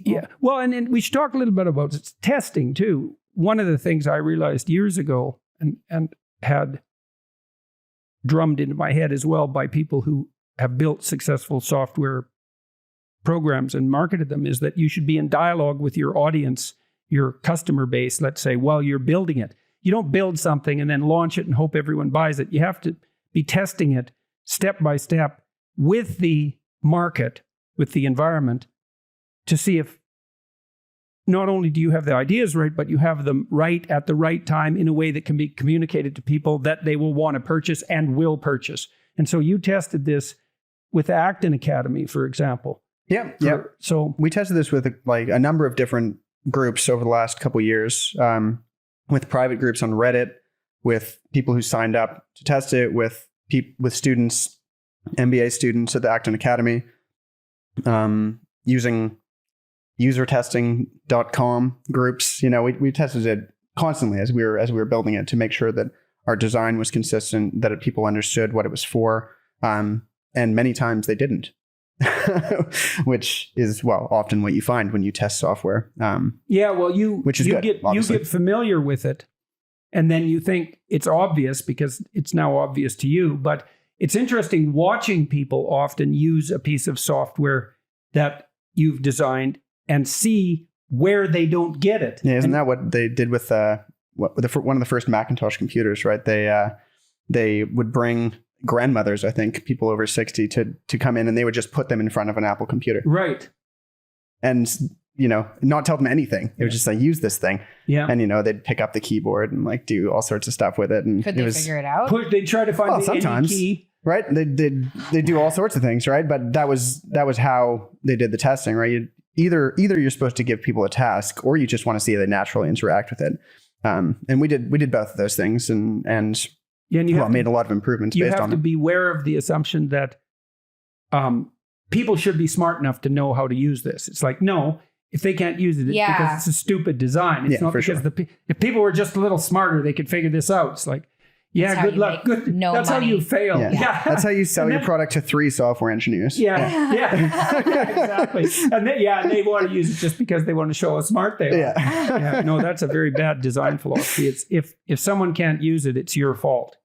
people. Yeah. Well, and then we should talk a little bit about testing too. One of the things I realized years ago and had drummed into my head as well by people who have built successful software programs and marketed them is that you should be in dialogue with your audience, your customer base, let's say, while you're building it. You don't build something and then launch it and hope everyone buys it. You have to be testing it step by step with the market, with the environment, to see if not only do you have the ideas right, but you have them right at the right time in a way that can be communicated to people that they will want to purchase and will purchase. And so you tested this with Acton Academy, for example. Yeah. So we tested this with like a number of different groups over the last couple of years, with private groups on Reddit, with people who signed up to test it, with students, MBA students at the Acton Academy, using usertesting.com groups. We tested it constantly as we were building it to make sure that our design was consistent, that people understood what it was for. And many times they didn't, which is, often what you find when you test software. you get familiar with it and then you think it's obvious because it's now obvious to you. But it's interesting watching people often use a piece of software that you've designed and see where they don't get it. Yeah, isn't that what they did with one of the first Macintosh computers? Right, they would bring grandmothers, I think, people over 60, to come in, and they would just put them in front of an Apple computer, right? And not tell them anything. It was just like, use this thing, and they'd pick up the keyboard and like do all sorts of stuff with it. And could they figure it out? They'd try to find the sometimes any key. Right, they do all sorts of things, right? But that was how they did the testing, right? Either you're supposed to give people a task, or you just want to see how they naturally interact with it. And we did both of those things, and made a lot of improvements based on it. You have to be aware of the assumption that people should be smart enough to know how to use this. It's like, no, if they can't use it, it's because it's a stupid design. It's not because if people were just a little smarter, they could figure this out. It's like, good luck. Good. That's how you fail. Yeah. That's how you sell your product to 3 software engineers. Yeah, exactly. And they want to use it just because they want to show how smart they are. No, that's a very bad design philosophy. It's if someone can't use it, it's your fault.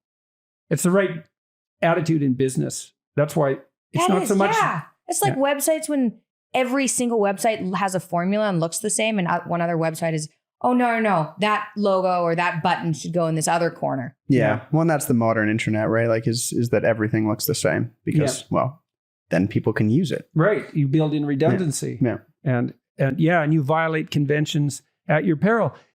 It's the right attitude in business. That's why it's not so much. Yeah, it's like websites when every single website has a formula and looks the same, and one other website is, oh, no, that logo or that button should go in this other corner. Yeah. Well, and that's the modern internet, right? Like is that everything looks the same because, then people can use it. Right. You build in redundancy. Yeah. And you violate conventions at your peril.